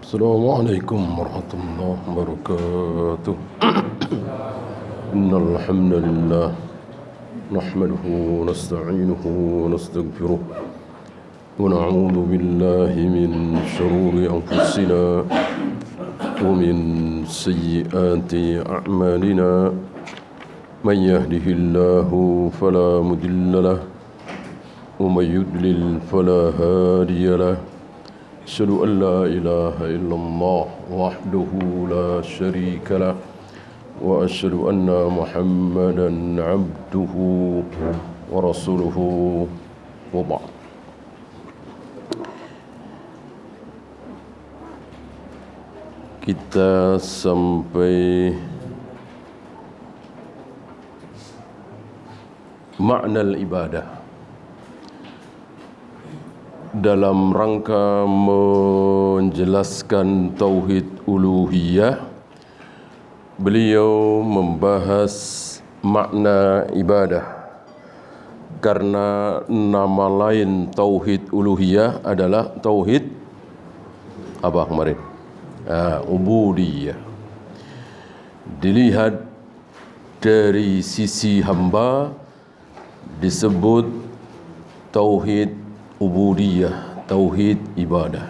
السلام عليكم ورحمة الله وبركاته. إن الحمد لله نحمده ونستعينه ونستغفره ونعوذ بالله من شرور أنفسنا ومن سيئات أعمالنا. من يهده الله فلا مضل له ومن يضلل فلا هادي له. أشهد أن لا إله إلا الله وحده لا شريك له وأشهد أن محمدا عبده ورسوله وبعد. Kita sampai makna ibadah dalam rangka menjelaskan tauhid uluhiyah. Beliau membahas makna ibadah karena nama lain tauhid uluhiyah adalah tauhid apa kemarin? Ubudiyah. Dilihat dari sisi hamba disebut tauhid ubudiyah, tauhid ibadah.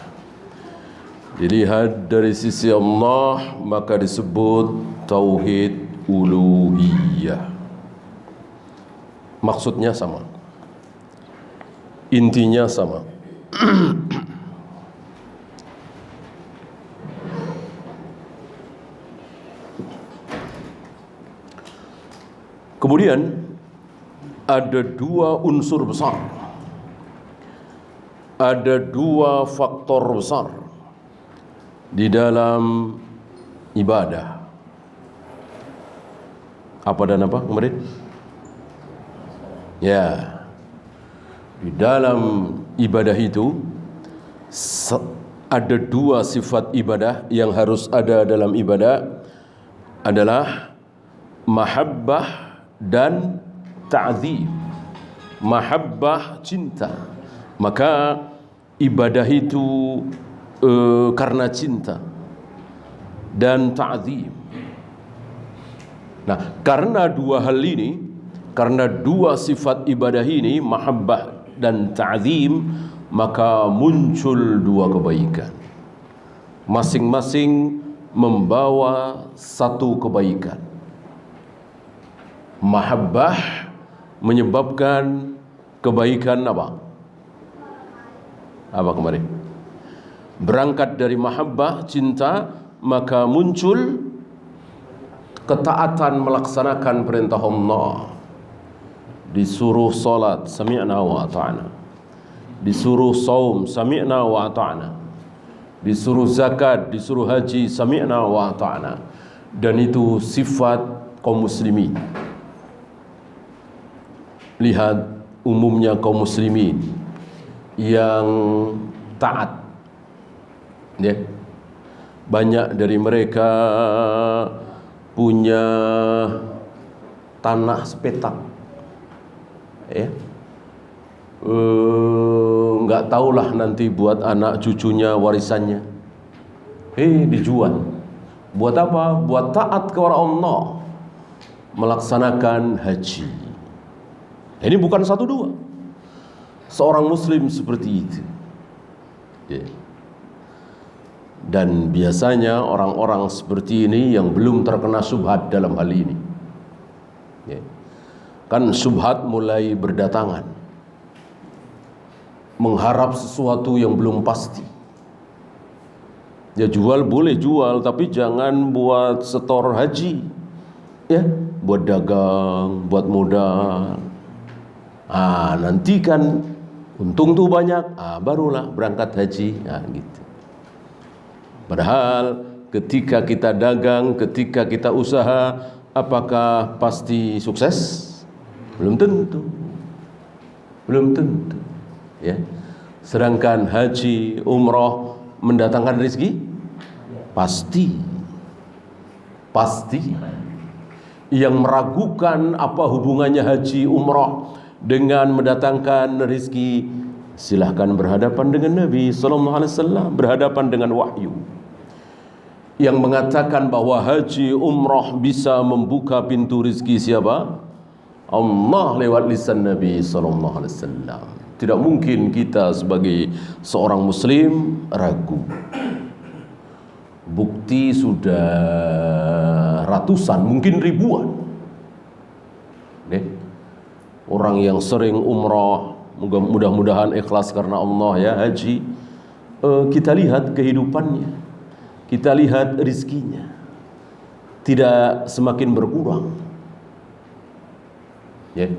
Dilihat dari sisi Allah maka disebut tauhid uluhiyah. Maksudnya sama, intinya sama. Kemudian ada dua unsur besar, ada dua faktor besar di dalam ibadah. Apa dan apa kemarin? Ya, di dalam ibadah itu ada dua sifat ibadah yang harus ada dalam ibadah, adalah mahabbah dan ta'zim. Mahabbah, cinta. Maka ibadah itu karena cinta dan ta'zim. Nah, karena dua hal ini, karena dua sifat ibadah ini, mahabbah dan ta'zim, maka muncul dua kebaikan. Masing-masing membawa satu kebaikan. Mahabbah menyebabkan kebaikan apa? Apa kemarin? Berangkat dari mahabbah, cinta, maka muncul ketaatan melaksanakan perintah Allah. Disuruh salat, sami'na wa ata'na. Disuruh saum, sami'na wa ata'na. Disuruh zakat, disuruh haji, sami'na wa ata'na. Dan itu sifat kaum muslimin. Lihat umumnya kaum muslimin yang taat, ya. Banyak dari mereka punya tanah sepetak, ya. Nggak tahulah nanti buat anak cucunya warisannya. Dijual. Buat apa? Buat taat kepada Allah, melaksanakan haji. Ini bukan satu dua. Seorang muslim seperti itu, ya. Dan biasanya orang-orang seperti ini yang belum terkena syubhat dalam hal ini, ya. Kan syubhat mulai berdatangan, mengharap sesuatu yang belum pasti. Ya, jual boleh jual, tapi jangan buat setor haji, ya. Buat dagang, buat modal. Nanti kan untung tuh banyak, barulah berangkat haji, gitu. Padahal ketika kita dagang, ketika kita usaha, apakah pasti sukses? Belum tentu. Belum tentu, ya. Sedangkan haji, umrah mendatangkan rezeki? Pasti. Pasti. Yang meragukan apa hubungannya haji, umrah dengan mendatangkan rezeki, silahkan berhadapan dengan Nabi sallallahu alaihi wasallam, berhadapan dengan wahyu. yang mengatakan bahwa haji umrah bisa membuka pintu rezeki siapa? Allah lewat lisan Nabi sallallahu alaihi wasallam. Tidak mungkin kita sebagai seorang muslim ragu. Bukti sudah ratusan, mungkin ribuan. Orang yang sering umrah, mudah-mudahan ikhlas karena Allah ya, haji, kita lihat kehidupannya, kita lihat rizkinya tidak semakin berkurang. Ya,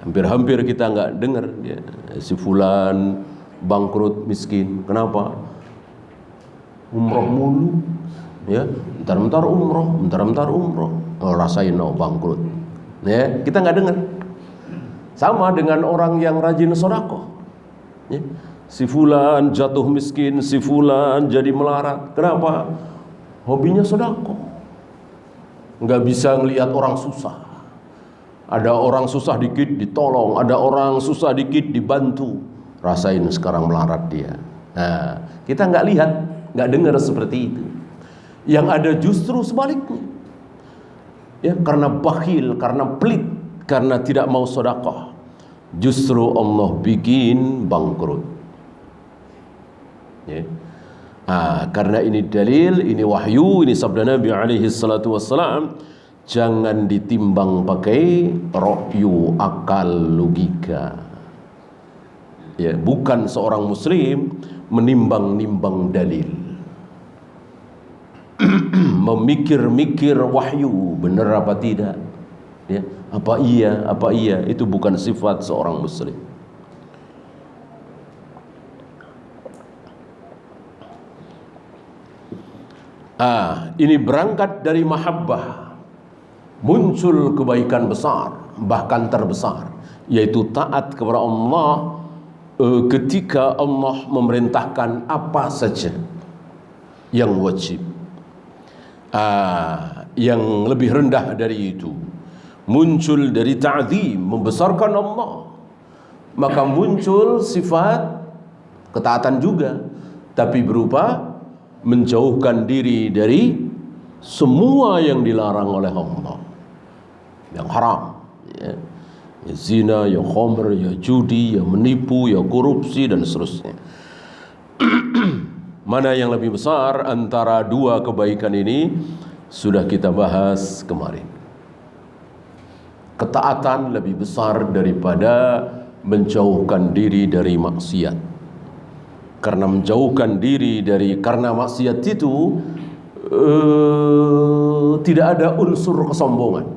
hampir-hampir kita nggak dengar ya, si fulan bangkrut miskin. Kenapa? Umroh mulu, ya, bentar-bentar umroh, rasain bangkrut. Ya, kita nggak dengar. Sama dengan orang yang rajin sedekah. Ya, si fulan jatuh miskin, si fulan jadi melarat. Kenapa? Hobinya sedekah. Nggak bisa ngelihat orang susah. Ada orang susah dikit ditolong, ada orang susah dikit dibantu. Rasain sekarang melarat dia. Nah, kita nggak lihat, nggak dengar seperti itu. Yang ada justru sebaliknya. Ya, karena bakhil, karena pelit, karena tidak mau sedekah, justru Allah bikin bangkrut. Ya. Karena ini dalil, ini wahyu, ini sabda Nabi alaihi salatu wassalam. Jangan ditimbang pakai ra'yu, akal, logika. Ya, bukan seorang muslim menimbang-nimbang dalil. Memikir-mikir wahyu benar apa tidak. Ya, apa iya, itu bukan sifat seorang muslim. Ini berangkat dari mahabbah. Muncul kebaikan besar, bahkan terbesar, yaitu taat kepada Allah ketika Allah memerintahkan apa saja yang wajib. Yang lebih rendah dari itu muncul dari ta'zim, membesarkan Allah, maka muncul sifat ketaatan juga, tapi berupa menjauhkan diri dari semua yang dilarang oleh Allah, yang haram, ya zina, ya khamr, ya judi, ya menipu, ya korupsi, dan seterusnya. Mana yang lebih besar antara dua kebaikan ini sudah kita bahas kemarin. Ketaatan lebih besar daripada menjauhkan diri dari maksiat. Karena menjauhkan diri karena maksiat itu tidak ada unsur kesombongan.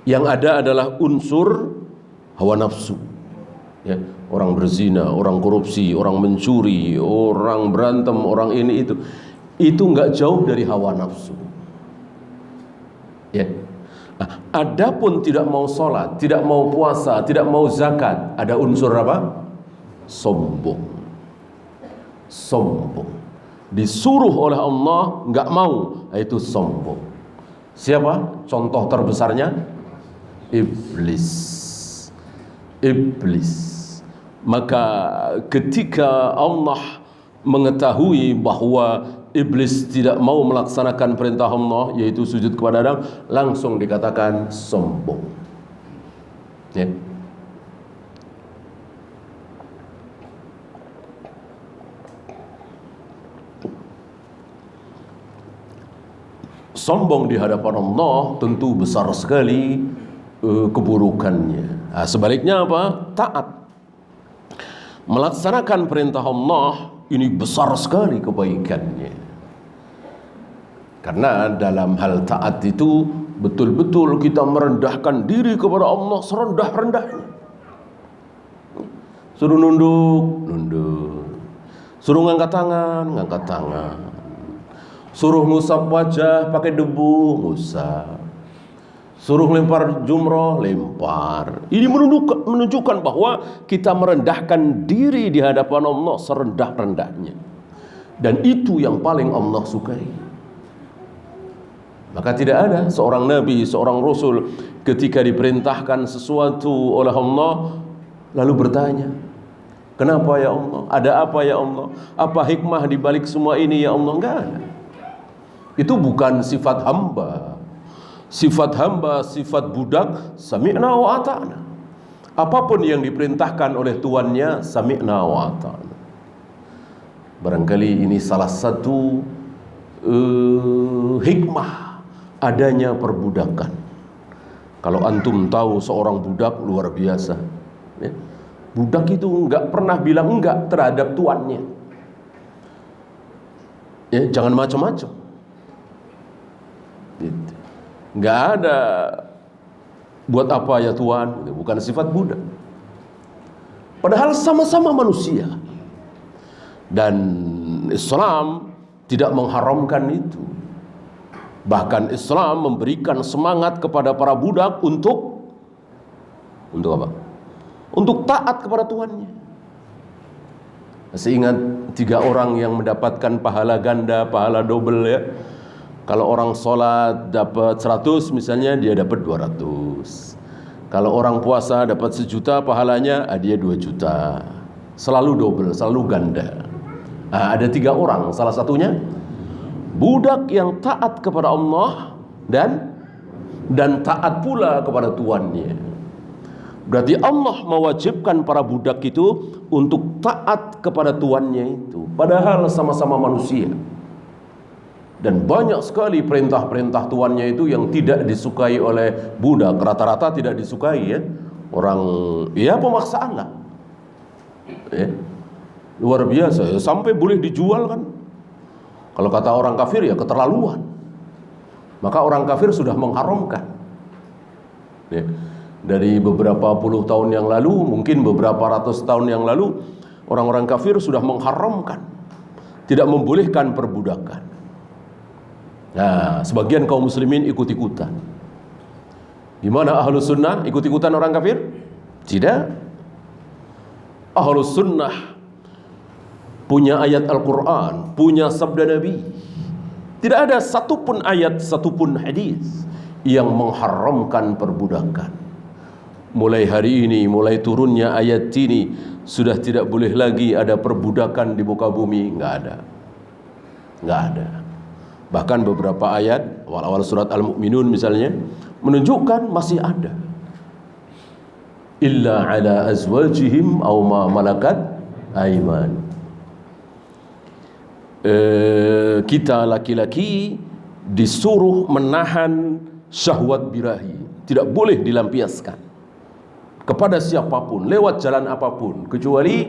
Yang ada adalah unsur hawa nafsu. Ya, orang berzina, orang korupsi, orang mencuri, orang berantem, orang ini itu nggak jauh dari hawa nafsu. Ya. Adapun tidak mau sholat, tidak mau puasa, tidak mau zakat, ada unsur apa? Sombong. Disuruh oleh Allah nggak mau, itu sombong. Siapa? Contoh terbesarnya Iblis. Maka ketika Allah mengetahui bahwa Iblis tidak mau melaksanakan perintah Allah, yaitu sujud kepada Adam, langsung dikatakan sombong. Ya. Sombong di hadapan Allah tentu besar sekali keburukannya. Sebaliknya apa? Taat. Melaksanakan perintah Allah ini besar sekali kebaikannya. Karena dalam hal taat itu betul-betul kita merendahkan diri kepada Allah serendah-rendahnya. Suruh nunduk. Suruh ngangkat tangan. Suruh ngusap wajah pakai debu, ngusap. Suruh lempar jumroh, lempar. Ini menunjukkan bahwa kita merendahkan diri di hadapan Allah serendah-rendahnya. Dan itu yang paling Allah sukai. Maka tidak ada seorang nabi, seorang rasul ketika diperintahkan sesuatu oleh Allah lalu bertanya, Kenapa ya Allah? Ada apa ya Allah? Apa hikmah di balik semua ini ya Allah? Enggak ada. Itu bukan sifat hamba. Sifat hamba, sifat budak, sami'na wa ata'na. Apapun yang diperintahkan oleh tuannya, sami'na wa ata'na. Barangkali ini salah satu hikmah adanya perbudakan. Kalau antum tahu seorang budak luar biasa, ya. Budak itu enggak pernah bilang enggak terhadap tuannya. Ya, jangan macam-macam. Gitu. Enggak ada buat apa ya tuan, bukan sifat budak. Padahal sama-sama manusia. Dan Islam tidak mengharamkan itu. Bahkan Islam memberikan semangat kepada para budak untuk apa? Untuk taat kepada tuannya. Masih ingat 3 orang yang mendapatkan pahala ganda, pahala double ya. Kalau orang sholat dapat 100 misalnya, dia dapat 200. Kalau orang puasa dapat 1 juta, pahalanya dia 2 juta. Selalu double, selalu ganda. Ada 3 orang, salah satunya budak yang taat kepada Allah dan taat pula kepada tuannya. Berarti Allah mewajibkan para budak itu untuk taat kepada tuannya itu, padahal sama-sama manusia. Dan banyak sekali perintah-perintah tuannya itu yang tidak disukai oleh budak. Rata-rata tidak disukai ya. Orang ya pemaksaan lah ya. Luar biasa ya. Sampai boleh dijual kan. Kalau kata orang kafir ya keterlaluan. Maka orang kafir sudah mengharamkan ya. Dari beberapa puluh tahun yang lalu, mungkin beberapa ratus tahun yang lalu, orang-orang kafir sudah mengharamkan, tidak membolehkan perbudakan. Nah, sebagian kaum muslimin ikut-ikutan. Gimana ahlus sunnah ikut-ikutan orang kafir? Tidak. Ahlus sunnah punya ayat Al-Quran, punya sabda Nabi. Tidak ada satupun ayat, satupun hadis yang mengharamkan perbudakan. Mulai hari ini, mulai turunnya ayat ini, sudah tidak boleh lagi ada perbudakan di muka bumi. Enggak ada. Enggak ada. Bahkan beberapa ayat awal-awal surat Al-Mu'minun misalnya menunjukkan masih ada. Illa ala azwajihim aw ma malakat aiman. Kita laki-laki disuruh menahan syahwat birahi, tidak boleh dilampiaskan kepada siapapun, lewat jalan apapun, kecuali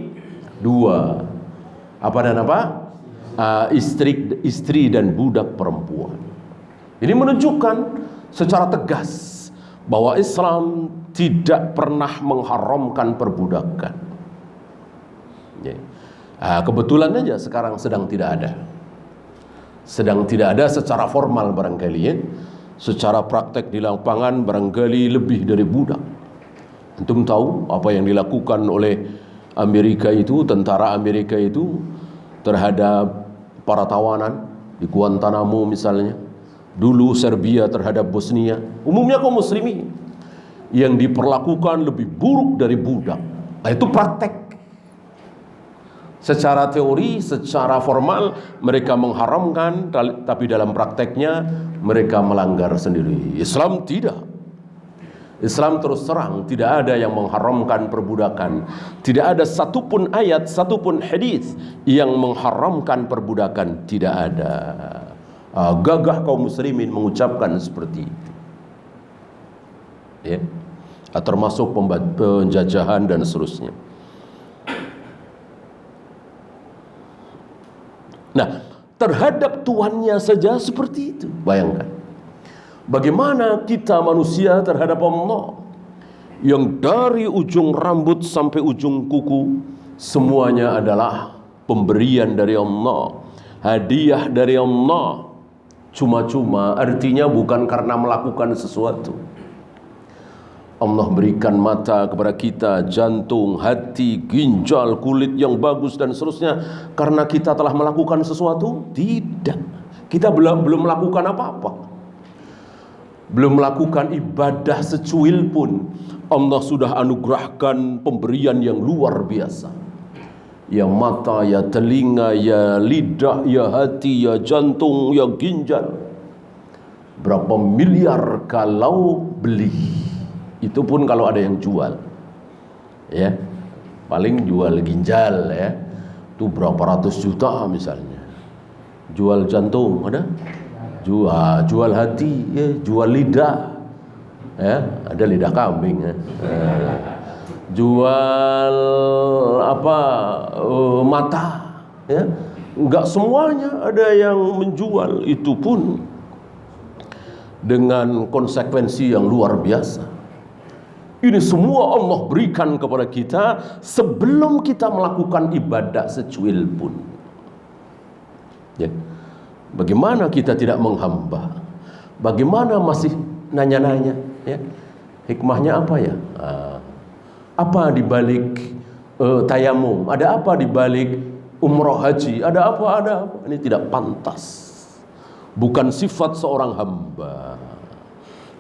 2. Apa dan apa? Istri dan budak perempuan. Ini menunjukkan secara tegas bahwa Islam tidak pernah mengharamkan perbudakan. Kebetulan aja sekarang sedang tidak ada. Sedang tidak ada secara formal barangkali ya. Secara praktek di lapangan barangkali lebih dari budak. Antum tahu apa yang dilakukan oleh Amerika itu, tentara Amerika itu terhadap para tawanan di Guantanamo misalnya. Dulu Serbia terhadap Bosnia. Umumnya kaum muslimin yang diperlakukan lebih buruk dari budak. Nah, itu praktek. Secara teori, secara formal mereka mengharamkan, tapi dalam prakteknya mereka melanggar sendiri. Islam tidak. Islam terus terang tidak ada yang mengharamkan perbudakan. Tidak ada satupun ayat, satupun hadis yang mengharamkan perbudakan. Tidak ada. Gagah kaum muslimin mengucapkan seperti itu ya. Termasuk penjajahan dan seterusnya. Nah, terhadap tuannya saja seperti itu. Bayangkan bagaimana kita manusia terhadap Allah yang dari ujung rambut sampai ujung kuku semuanya adalah pemberian dari Allah, hadiah dari Allah. Cuma-cuma artinya bukan karena melakukan sesuatu. Allah berikan mata kepada kita, jantung, hati, ginjal, kulit yang bagus dan seterusnya karena kita telah melakukan sesuatu? Tidak. Kita belum melakukan apa-apa. Belum melakukan ibadah secuil pun Allah sudah anugerahkan pemberian yang luar biasa. ya mata, ya telinga, ya lidah, ya hati, ya jantung, ya ginjal. Berapa miliar kalau beli. Itu pun kalau ada yang jual. Ya. Paling jual ginjal ya. Itu berapa ratus juta misalnya. Jual jantung ada? Jual hati, ya, jual lidah. Ya, ada lidah kambing ya. Jual apa? Mata ya. Enggak semuanya ada yang menjual, itu pun dengan konsekuensi yang luar biasa. Ini semua Allah berikan kepada kita sebelum kita melakukan ibadah secuil pun. Ya. Bagaimana kita tidak menghamba? Bagaimana masih nanya-nanya? Ya. Hikmahnya apa ya? Apa di balik tayamum? Ada apa di balik umroh haji? Ada apa? Ini tidak pantas. Bukan sifat seorang hamba.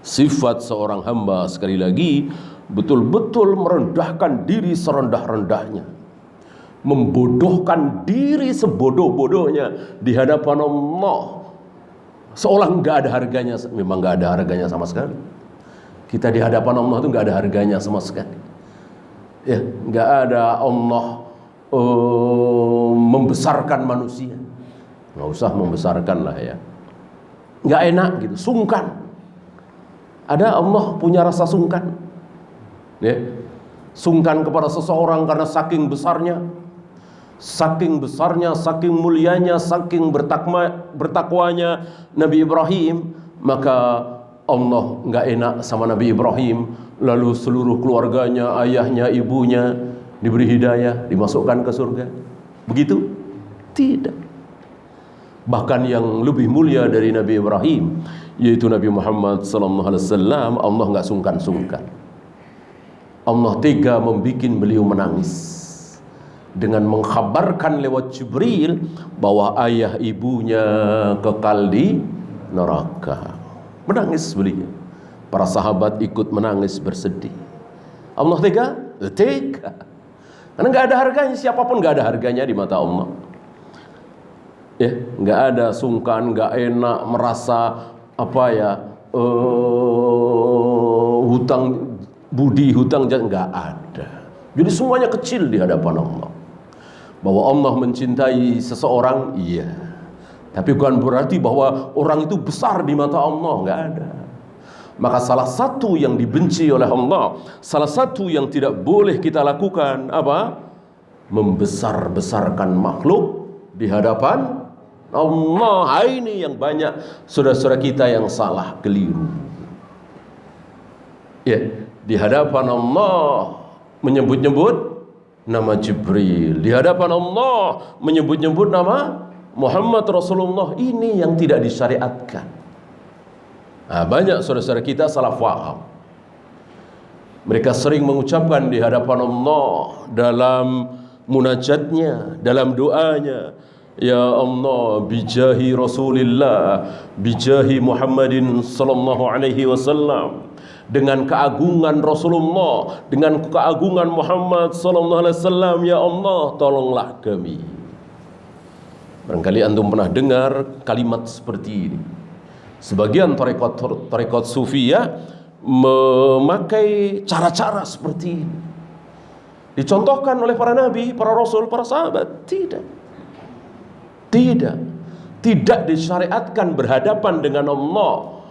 Sifat seorang hamba, sekali lagi, betul-betul merendahkan diri serendah-rendahnya, membodohkan diri sebodoh-bodohnya di hadapan Allah, seolah nggak ada harganya. Memang nggak ada harganya sama sekali. Kita di hadapan Allah itu nggak ada harganya sama sekali. Ya, nggak ada Allah membesarkan manusia. Nggak usah membesarkan lah ya. Nggak enak gitu, sungkan. Ada Allah punya rasa sungkan, ya. Sungkan kepada seseorang karena saking besarnya, saking mulianya, saking bertakwanya Nabi Ibrahim. Maka Allah nggak enak sama Nabi Ibrahim, lalu seluruh keluarganya, ayahnya, ibunya diberi hidayah, dimasukkan ke surga. Begitu? Tidak. Bahkan yang lebih mulia dari Nabi Ibrahim, yaitu Nabi Muhammad SAW, Allah nggak sungkan-sungkan. Allah tega membuat beliau menangis dengan mengkhabarkan lewat Jibril bahwa ayah ibunya kekal di neraka. Menangis beliau. Para sahabat ikut menangis bersedih. Allah tega? Tega. Karena nggak ada harganya, siapapun nggak ada harganya di mata Allah. Ya, nggak ada sungkan, nggak enak, merasa apa ya, hutang budi, hutang jangan, nggak ada. Jadi semuanya kecil di hadapan Allah. Bahwa Allah mencintai seseorang, iya. Tapi bukan berarti bahwa orang itu besar di mata Allah, nggak ada. Maka salah satu yang dibenci oleh Allah, salah satu yang tidak boleh kita lakukan apa? Membesar-besarkan makhluk di hadapan Allah. Ini yang banyak saudara-saudara kita yang salah, keliru. Ya, di hadapan Allah menyebut-nyebut nama Jibril, di hadapan Allah menyebut-nyebut nama Muhammad Rasulullah. Ini yang tidak disyariatkan. Nah, banyak saudara-saudara kita salah faham. Mereka sering mengucapkan di hadapan Allah dalam munajatnya, dalam doanya, ya Allah, bijahi Rasulillah, bijahi Muhammadin sallallahu alaihi wasallam, dengan keagungan Rasulullah, dengan keagungan Muhammad sallallahu alaihi wasallam, ya Allah, tolonglah kami. Barangkali antum pernah dengar kalimat seperti ini. Sebagian tarekat sufiyah memakai cara-cara seperti ini. Dicontohkan oleh para nabi, para rasul, para sahabat. Tidak disyariatkan berhadapan dengan Allah,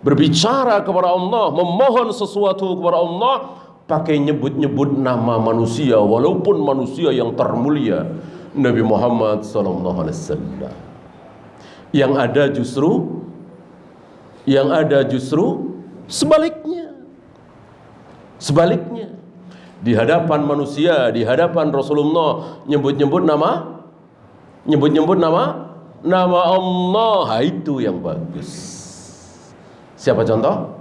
berbicara kepada Allah, memohon sesuatu kepada Allah pakai nyebut-nyebut nama manusia, walaupun manusia yang termulia Nabi Muhammad SAW. Yang ada justru sebaliknya. Di hadapan manusia, di hadapan Rasulullah, nyebut-nyebut nama Allah, itu yang bagus. Siapa contoh?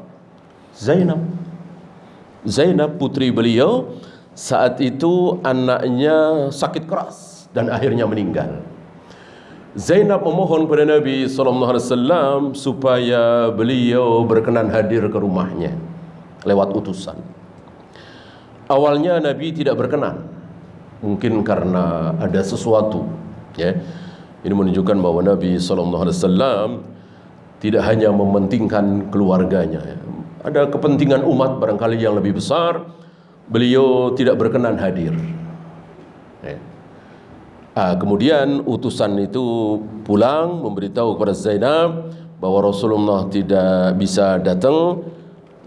Zainab putri beliau saat itu anaknya sakit keras dan akhirnya meninggal. Zainab memohon kepada Nabi SAW supaya beliau berkenan hadir ke rumahnya lewat utusan. Awalnya Nabi tidak berkenan. mungkin karena ada sesuatu, ya. Ini menunjukkan bahwa Nabi SAW tidak hanya mementingkan keluarganya, ya. Ada kepentingan umat barangkali yang lebih besar, beliau tidak berkenan hadir, ya. Kemudian utusan itu pulang memberitahu kepada Zainab bahwa Rasulullah tidak bisa datang.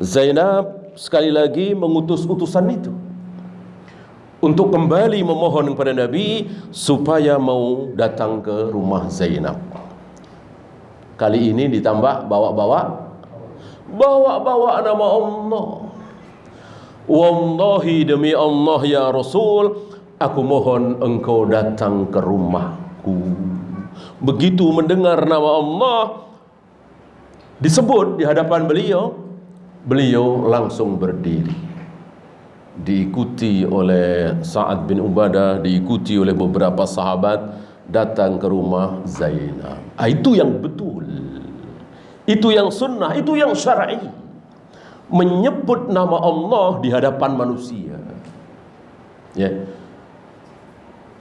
Zainab sekali lagi mengutus utusan itu untuk kembali memohon kepada Nabi supaya mau datang ke rumah Zainab. Kali ini ditambah bawa-bawa nama Allah. Wallahi, demi Allah ya Rasul, aku mohon engkau datang ke rumahku. Begitu mendengar nama Allah disebut di hadapan beliau, beliau langsung berdiri, diikuti oleh Sa'ad bin Ubadah, diikuti oleh beberapa sahabat, datang ke rumah Zainab. Itu yang betul, itu yang sunnah, itu yang syar'i, menyebut nama Allah di hadapan manusia, ya.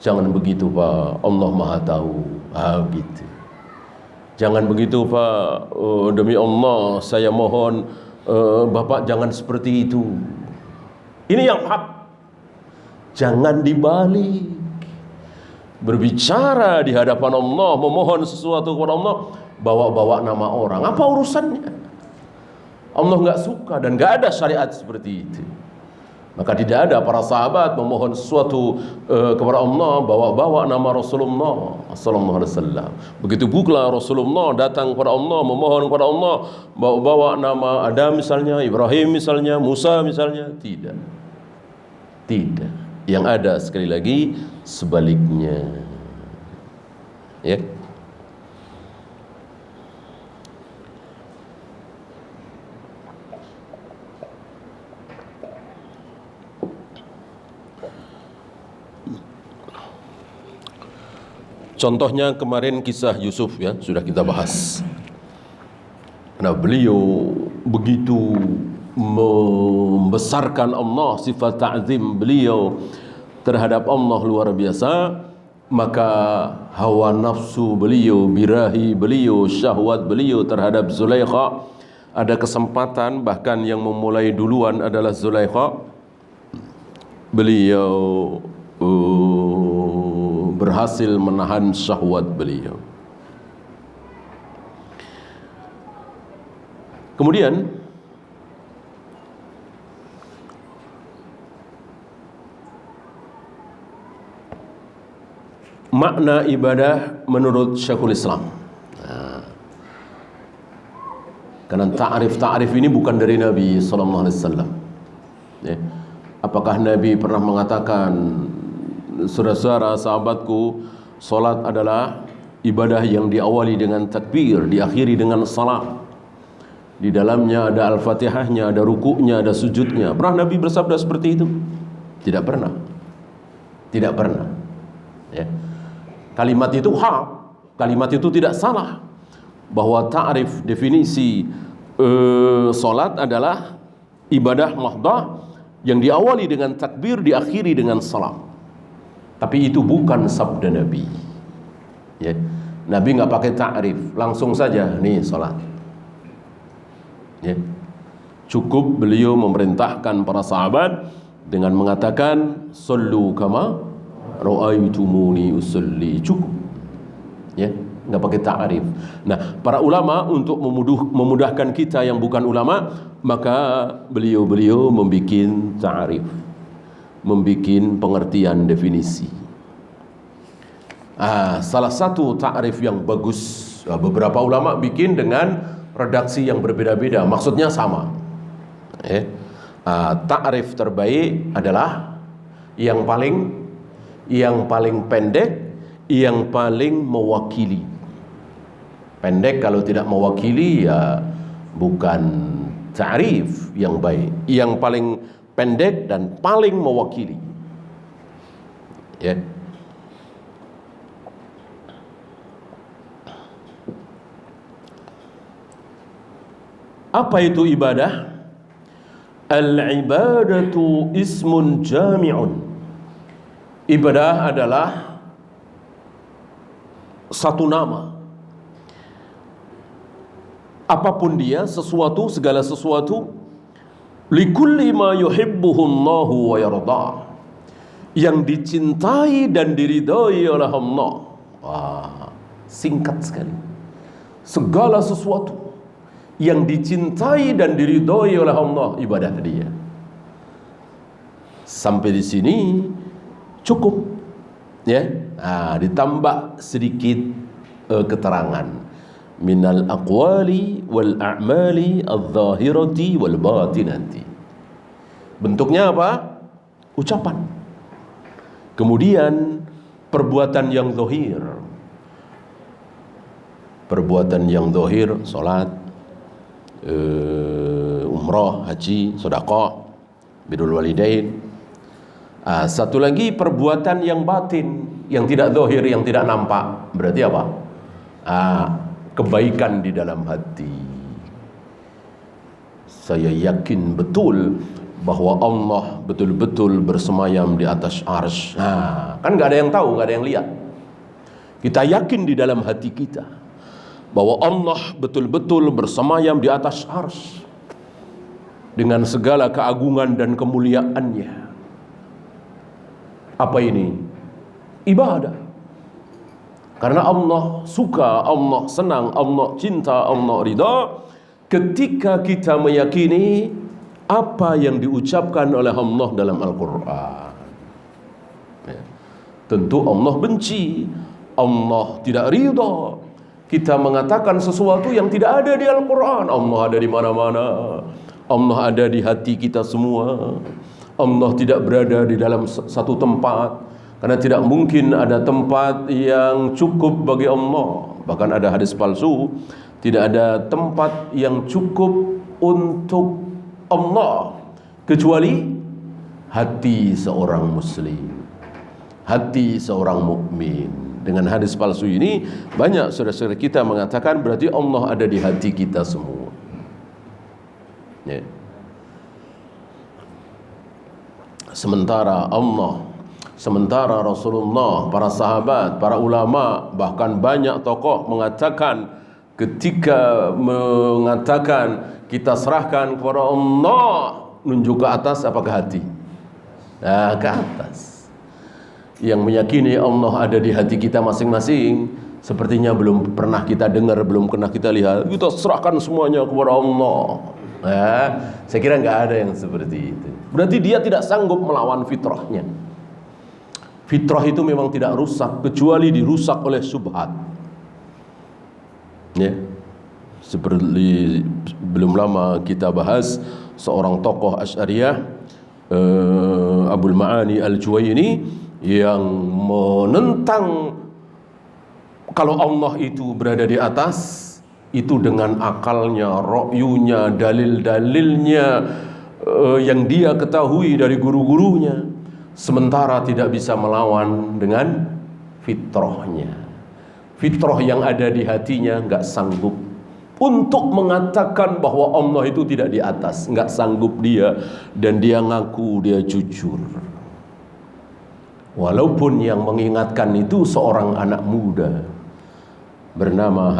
Jangan begitu Pak, Allah Maha Tahu, gitu. Jangan begitu Pak, demi Allah saya mohon, Bapak jangan seperti itu. Ini yang hak. Jangan dibalik. Berbicara di hadapan Allah, memohon sesuatu kepada Allah, bawa-bawa nama orang. Apa urusannya? Allah nggak suka dan nggak ada syariat seperti itu. Maka tidak ada para sahabat memohon sesuatu kepada Allah bawa-bawa nama Rasulullah sallallahu alaihi wasallam. Begitu pula Rasulullah datang kepada Allah, memohon kepada Allah bawa-bawa nama Adam misalnya, Ibrahim misalnya, Musa misalnya. Tidak. Yang ada sekali lagi sebaliknya, ya. Contohnya kemarin kisah Yusuf, ya, sudah kita bahas. Nah, beliau begitu membesarkan Allah, sifat ta'zim beliau terhadap Allah luar biasa, maka hawa nafsu beliau, birahi beliau, syahwat beliau terhadap Zulaikha, ada kesempatan bahkan yang memulai duluan adalah Zulaikha. Beliau berhasil menahan syahwat beliau. Kemudian makna ibadah menurut Syekhul Islam. Karena ta'rif ini bukan dari Nabi sallallahu alaihi wasallam. Ya. Apakah Nabi pernah mengatakan, saudara-saudara sahabatku, salat adalah ibadah yang diawali dengan takbir, diakhiri dengan salam. Di dalamnya ada Al-Fatihahnya, ada rukuknya, ada sujudnya. Pernah Nabi bersabda seperti itu? Tidak pernah. Tidak pernah. Ya. Kalimat itu hak, kalimat itu tidak salah. Bahwa ta'rif, definisi salat adalah ibadah mahdah yang diawali dengan takbir, diakhiri dengan salam. Tapi itu bukan sabda Nabi, ya. Nabi nggak pakai ta'rif, langsung saja nih salat, ya. Cukup beliau memerintahkan para sahabat dengan mengatakan sallu kama ra'aitumuni usolli. Cukup, ya, nggak pakai ta'rif. Nah, para ulama untuk memudahkan kita yang bukan ulama, maka beliau membikin ta'rif, membikin pengertian definisi. Salah satu ta'rif yang bagus, beberapa ulama bikin dengan redaksi yang berbeda-beda, maksudnya sama. Ta'rif terbaik adalah yang paling pendek, yang paling mewakili. Pendek kalau tidak mewakili, ya bukan ta'rif yang baik. Yang paling pendek dan paling mewakili, ya. Apa itu ibadah? Al-ibadatu ismun jami'un. Ibadah adalah satu nama. Apapun dia, sesuatu, segala sesuatu, likulli ma yuhibbuhu Allahu wa yarda, yang dicintai dan diridhai oleh Allah. Wah, singkat sekali. Segala sesuatu yang dicintai dan diridhai oleh Allah, ibadah dia. Sampai di sini cukup, ya. Ditambah sedikit keterangan. Minal aqwali wal a'mali adh-dhahirati wal batinati. Bentuknya apa? Ucapan. Kemudian perbuatan yang zahir. Perbuatan yang zahir, salat, umrah, haji, sedekah, birrul walidain. Satu lagi perbuatan yang batin, yang tidak zahir, yang tidak nampak. Berarti apa? Kebaikan di dalam hati. Saya yakin betul bahwa Allah betul-betul bersemayam di atas arsy. Kan gak ada yang tahu, gak ada yang lihat. Kita yakin di dalam hati kita bahwa Allah betul-betul bersemayam di atas arsy dengan segala keagungan dan kemuliaannya. Apa ini? Ibadah. Karena Allah suka, Allah senang, Allah cinta, Allah ridha ketika kita meyakini apa yang diucapkan oleh Allah dalam Al-Quran. Tentu Allah benci, Allah tidak ridha kita mengatakan sesuatu yang tidak ada di Al-Quran. Allah ada di mana-mana, Allah ada di hati kita semua. Allah tidak berada di dalam satu tempat, karena tidak mungkin ada tempat yang cukup bagi Allah. Bahkan ada hadis palsu, tidak ada tempat yang cukup untuk Allah kecuali hati seorang muslim, hati seorang mukmin. Dengan hadis palsu ini banyak saudara-saudara kita mengatakan berarti Allah ada di hati kita semua. Sementara Allah, sementara Rasulullah, para sahabat, para ulama, bahkan banyak tokoh mengatakan, ketika mengatakan kita serahkan kepada Allah, nunjuk ke atas apa ke hati? Ke atas. Yang meyakini Allah ada di hati kita masing-masing sepertinya belum pernah kita dengar, belum pernah kita lihat. Kita serahkan semuanya kepada Allah. Saya kira nggak ada yang seperti itu. Berarti dia tidak sanggup melawan fitrahnya. Fitrah itu memang tidak rusak kecuali dirusak oleh syubhat. Seperti belum lama kita bahas seorang tokoh Asy'ariyah, Abul Ma'ani Al-Juwaini, yang menentang kalau Allah itu berada di atas, itu dengan akalnya, ra'yunya, dalil-dalilnya yang dia ketahui dari guru-gurunya, sementara tidak bisa melawan dengan fitrahnya. Fitrah yang ada di hatinya nggak sanggup untuk mengatakan bahwa Allah itu tidak di atas, nggak sanggup dia, dan dia ngaku dia jujur. Walaupun yang mengingatkan itu seorang anak muda bernama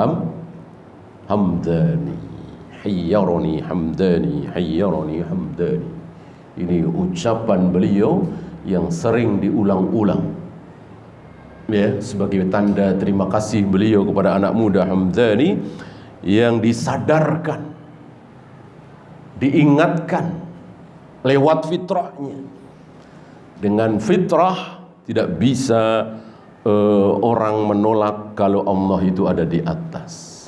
Hamdani. Hayyarani Hamdani, hayyarani Hamdani. Ini ucapan beliau yang sering diulang-ulang, sebagai tanda terima kasih beliau kepada anak muda Hamdani yang disadarkan, diingatkan lewat fitrahnya. Dengan fitrah tidak bisa orang menolak kalau Allah itu ada di atas.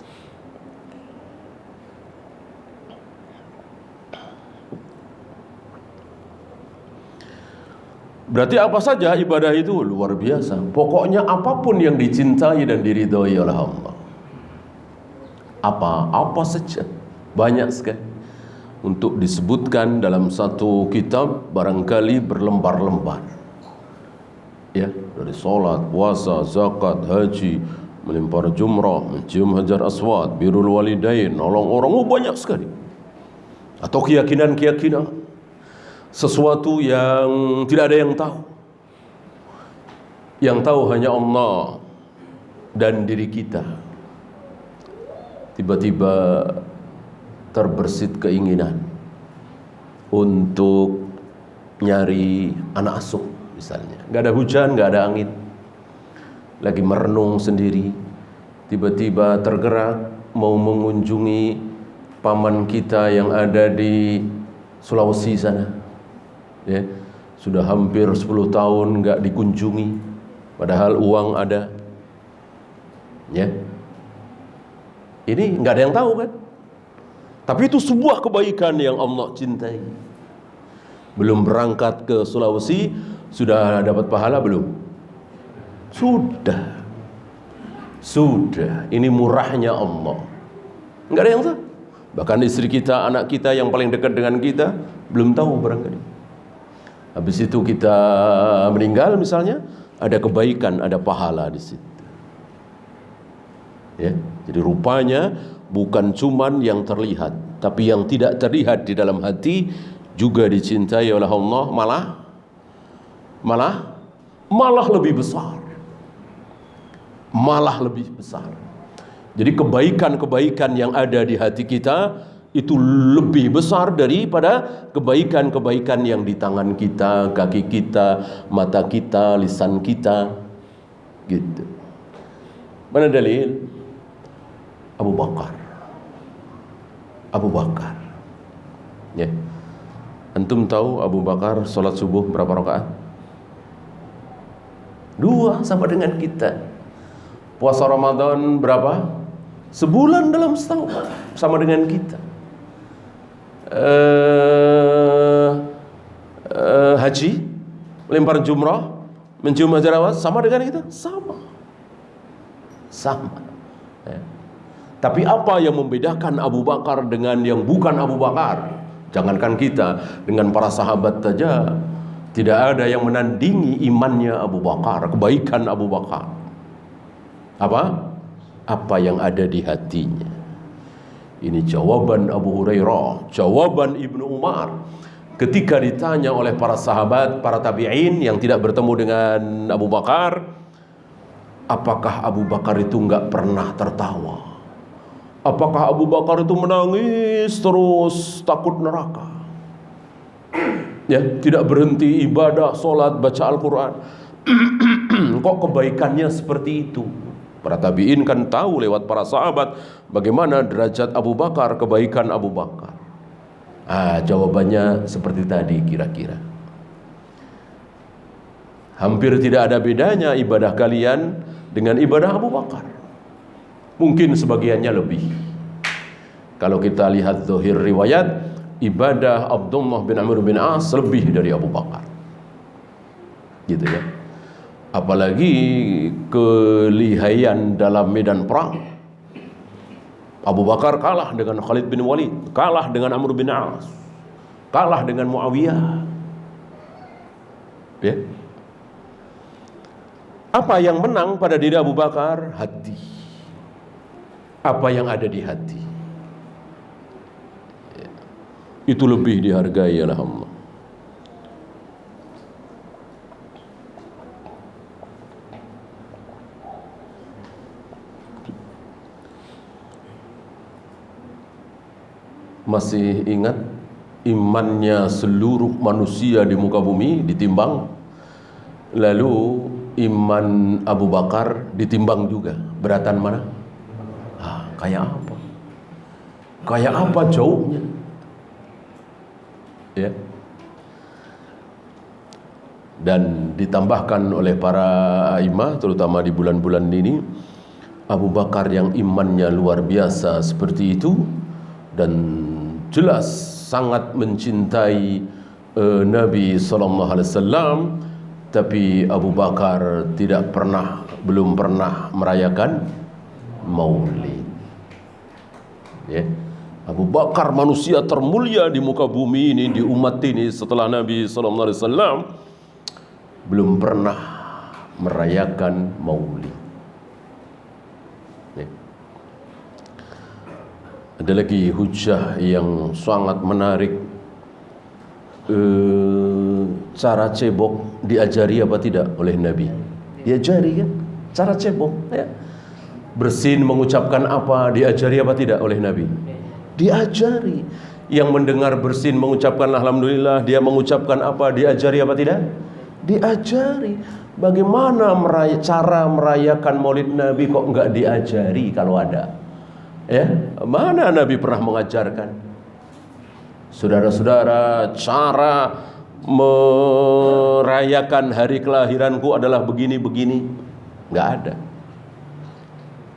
Berarti apa saja ibadah itu luar biasa. Pokoknya apapun yang dicintai dan diridhai oleh Allah, apa saja, banyak sekali untuk disebutkan dalam satu kitab, barangkali berlembar-lembar. Dari sholat, puasa, zakat, haji, melempar jumrah, mencium hajar aswad, birrul walidain, nolong orang, banyak sekali. Atau keyakinan-keyakinan, sesuatu yang tidak ada yang tahu, Yang tahu hanya Allah dan diri kita. Tiba-tiba terbersit keinginan untuk nyari anak asuh misalnya. Gak ada hujan, gak ada angin, lagi merenung sendiri, tiba-tiba tergerak mau mengunjungi paman kita yang ada di Sulawesi sana, ya, sudah hampir 10 tahun gak dikunjungi, padahal uang ada, ya. Ini gak ada yang tahu kan? Tapi itu sebuah kebaikan yang Allah cintai. Belum berangkat ke Sulawesi sudah dapat pahala belum? Sudah. Ini murahnya Allah. Enggak ada yang tahu. Bahkan istri kita, anak kita yang paling dekat dengan kita belum tahu barangkali. Habis itu kita meninggal misalnya, ada kebaikan, ada pahala di situ. Ya, jadi rupanya bukan cuman yang terlihat, tapi yang tidak terlihat di dalam hati juga dicintai oleh Allah, malah lebih besar. Malah lebih besar. Jadi kebaikan-kebaikan yang ada di hati kita itu lebih besar daripada kebaikan-kebaikan yang di tangan kita, kaki kita, mata kita, lisan kita, gitu. Mana dalil? Abu Bakar, ya. Antum tahu Abu Bakar sholat subuh berapa rakaat? 2 sama dengan kita. Puasa Ramadan berapa? Sebulan dalam setahun sama dengan kita. Haji, melempar jumrah, mencium hajar aswad sama dengan kita? Sama. Ya. Tapi apa yang membedakan Abu Bakar dengan yang bukan Abu Bakar? Jangankan kita, dengan para sahabat saja tidak ada yang menandingi imannya Abu Bakar, kebaikan Abu Bakar. Apa yang ada di hatinya. Ini jawaban Abu Hurairah, jawaban Ibnu Umar ketika ditanya oleh para sahabat, para tabi'in yang tidak bertemu dengan Abu Bakar, apakah Abu Bakar itu enggak pernah tertawa? Apakah Abu Bakar itu menangis terus takut neraka? Ya, tidak berhenti ibadah, sholat, baca Al-Quran. Kok kebaikannya seperti itu? Para tabi'in kan tahu lewat para sahabat bagaimana derajat Abu Bakar, kebaikan Abu Bakar. Jawabannya seperti tadi kira-kira. Hampir tidak ada bedanya ibadah kalian dengan ibadah Abu Bakar. Mungkin sebagiannya lebih. Kalau kita lihat zahir riwayat, ibadah Abdullah bin Amr bin As lebih dari Abu Bakar. Gitu ya. Apalagi kelihayan dalam medan perang. Abu Bakar kalah dengan Khalid bin Walid, kalah dengan Amr bin As, kalah dengan Muawiyah. Ya. Apa yang menang pada diri Abu Bakar? Hati. Apa yang ada di hati, itu lebih dihargai oleh Allah. Masih ingat imannya seluruh manusia di muka bumi ditimbang, lalu iman Abu Bakar ditimbang juga, beratan mana? Kayak apa jauhnya, ya. Dan ditambahkan oleh para a'immah, terutama di bulan-bulan ini, Abu Bakar yang imannya luar biasa seperti itu dan jelas sangat mencintai Nabi SAW, tapi Abu Bakar belum pernah merayakan Maulid. Ya. Abu Bakar manusia termulia di muka bumi ini, di umat ini setelah Nabi SAW, belum pernah merayakan Maulid. Ya. Ada lagi hujah yang sangat menarik. Cara cebok diajari apa tidak oleh Nabi? Diajari kan? Cara cebong ya. Bersin mengucapkan apa, diajari apa tidak oleh Nabi? Diajari. Yang mendengar bersin mengucapkan alhamdulillah, dia mengucapkan apa, diajari apa tidak? Diajari. Bagaimana cara merayakan Maulid Nabi kok enggak diajari kalau ada? Ya, mana Nabi pernah mengajarkan? Saudara-saudara, cara merayakan hari kelahiranku adalah begini-begini, nggak ada.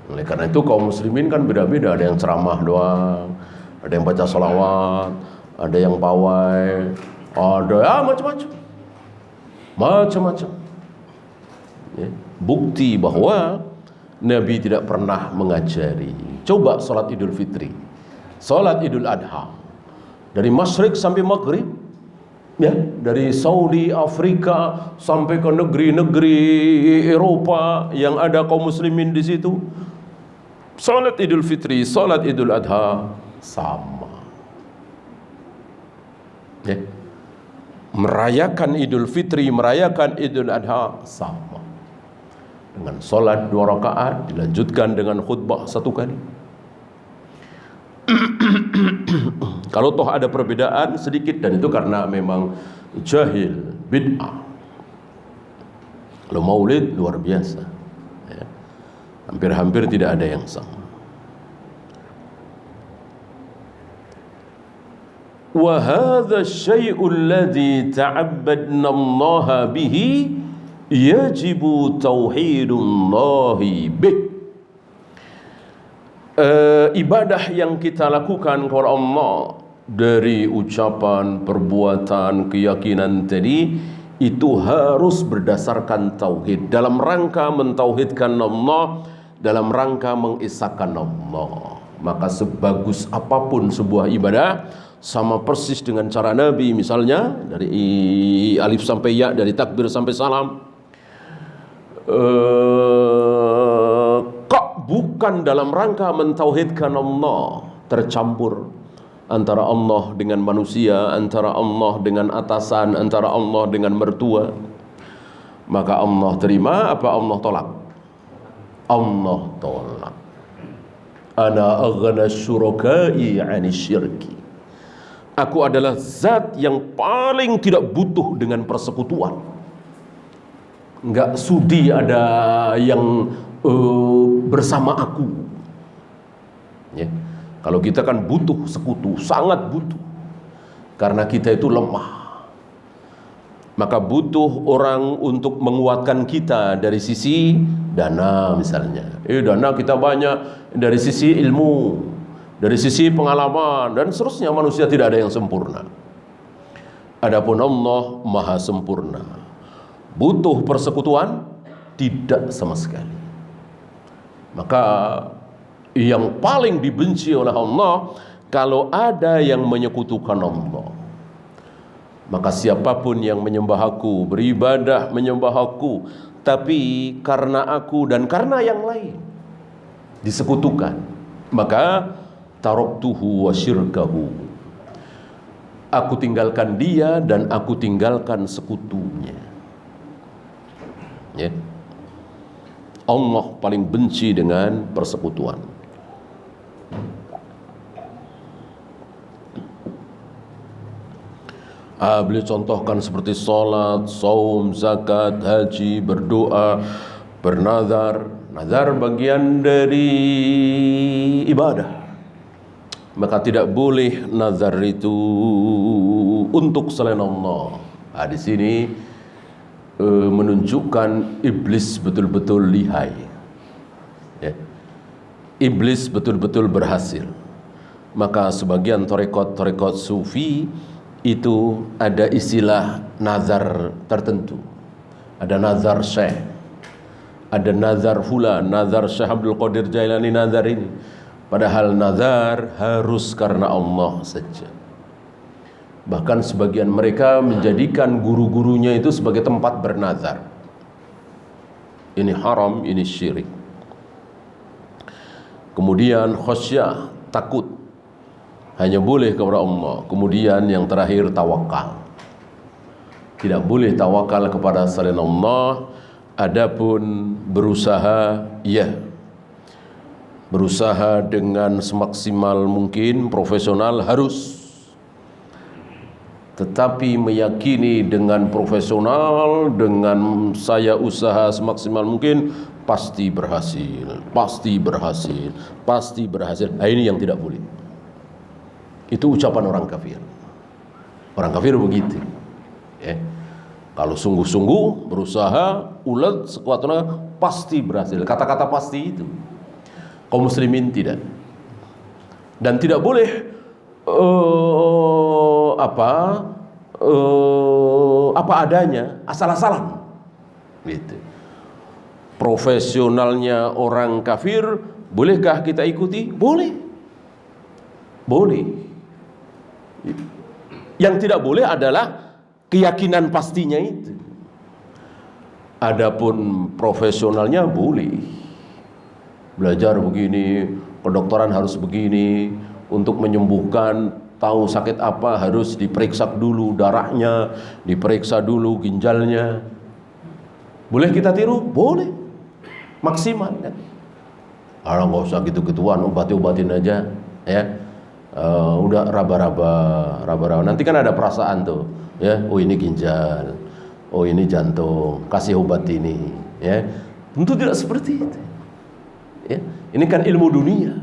Oleh karena itu kaum muslimin kan beda-beda. Ada yang ceramah doang, ada yang baca sholawat, ada yang pawai, ada macam-macam. Ya, bukti bahwa Nabi tidak pernah mengajari. Coba sholat Idul Fitri, sholat Idul Adha, dari masyrik sampai maghrib, ya, dari Saudi, Afrika sampai ke negeri-negeri Eropa yang ada kaum muslimin di situ, salat Idul Fitri, salat Idul Adha sama. Ya. Merayakan Idul Fitri, merayakan Idul Adha sama. Dengan salat 2 rakaat dilanjutkan dengan khutbah 1 kali. Kalau toh ada perbedaan sedikit, dan itu karena memang jahil, bid'ah. Kalau maulid luar biasa, ya. Hampir-hampir tidak ada yang sama. Wa hadha syai'u alladhi ta'abbadna Allah bihi yajibu tauhidullahi bih. Ibadah yang kita lakukan kepada Allah dari ucapan, perbuatan, keyakinan tadi, itu harus berdasarkan tauhid, dalam rangka mentauhidkan Allah, dalam rangka mengesahkan Allah. Maka sebagus apapun sebuah ibadah, sama persis dengan cara Nabi, misalnya dari alif sampai ya, dari takbir sampai salam, bukan dalam rangka mentauhidkan Allah, tercampur antara Allah dengan manusia, antara Allah dengan atasan, antara Allah dengan mertua, maka Allah terima apa Allah tolak? Allah tolak. Ana aghna syuraka'i 'ani syirki. Aku adalah zat yang paling tidak butuh dengan persekutuan. Enggak sudi ada yang bersama aku. Ya. Kalau kita kan butuh sekutu, sangat butuh, karena kita itu lemah. Maka butuh orang untuk menguatkan kita dari sisi dana misalnya. Dana kita banyak, dari sisi ilmu, dari sisi pengalaman, dan seterusnya. Manusia tidak ada yang sempurna. Adapun Allah maha sempurna. Butuh persekutuan? Tidak sama sekali. Maka yang paling dibenci oleh Allah kalau ada yang menyekutukan Allah. Maka siapapun yang menyembah aku, beribadah menyembah aku, tapi karena aku dan karena yang lain disekutukan, maka taraktuhu wa syirkahu, aku tinggalkan dia dan aku tinggalkan sekutunya. Ya. Allah paling benci dengan persekutuan. Beliau contohkan seperti salat, saum, zakat, haji, berdoa, bernazar. Nazar bagian dari ibadah. Maka tidak boleh nazar itu untuk selain Allah. Di sini menunjukkan iblis betul-betul lihai, ya. Iblis betul-betul berhasil. Maka sebagian tarekat sufi itu ada istilah nazar tertentu. Ada nazar syekh, ada nazar fulan, nazar Syekh Abdul Qadir Jailani, nazar ini. Padahal nazar harus karena Allah saja. Bahkan sebagian mereka menjadikan guru-gurunya itu sebagai tempat bernazar. Ini haram, ini syirik. Kemudian khasyah, takut, hanya boleh kepada Allah. Kemudian yang terakhir tawakal. Tidak boleh tawakal kepada selain Allah, Adapun berusaha, ya, berusaha dengan semaksimal mungkin, profesional harus. Tetapi meyakini dengan profesional, dengan saya usaha semaksimal mungkin, pasti berhasil, pasti berhasil, pasti berhasil. Nah, ini yang tidak boleh. Itu ucapan orang kafir. Orang kafir begitu. Ya. Kalau sungguh-sungguh berusaha, ulet sekuat tenaga, pasti berhasil. Kata-kata pasti itu. Kaum muslimin tidak. Dan tidak boleh apa adanya, asal-asalan. Gitu. Profesionalnya orang kafir, bolehkah kita ikuti? Boleh. Boleh. Yang tidak boleh adalah keyakinan pastinya itu. Adapun profesionalnya boleh. Belajar begini, kedokteran harus begini, untuk menyembuhkan, tahu sakit apa harus diperiksa dulu darahnya, diperiksa dulu ginjalnya. Boleh kita tiru? Boleh. Maksimal kan. Kalau nggak usah gitu-gituan, obatin aja, ya. Udah raba-raba. Nanti kan ada perasaan tuh, ya. Oh ini ginjal, oh ini jantung, kasih obat ini, ya. Tentu tidak seperti itu. Ya. Ini kan ilmu dunia.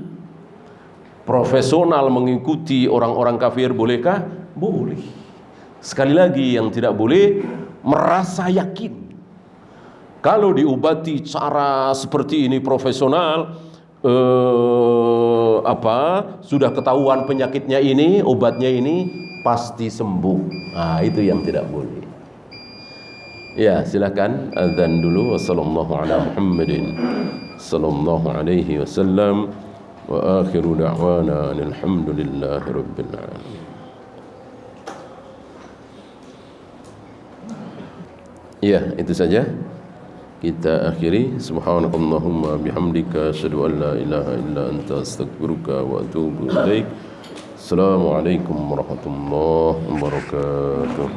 Profesional mengikuti orang-orang kafir bolehkah? Boleh. Sekali lagi yang tidak boleh merasa yakin. Kalau diobati cara seperti ini profesional, sudah ketahuan penyakitnya ini, obatnya ini pasti sembuh. Nah, itu yang tidak boleh. Ya, silakan azan dulu. Wassallallahu ala Muhammadin sallallahu alaihi wasallam wa akhiru da'wana alhamdulillahi rabbil alamin. Ya, itu saja. Kita akhiri. Subhanakallahumma bihamdika asyhadu an la ilaha illa anta astaghfiruka wa atubu ilaik. Assalamualaikum warahmatullahi wabarakatuh.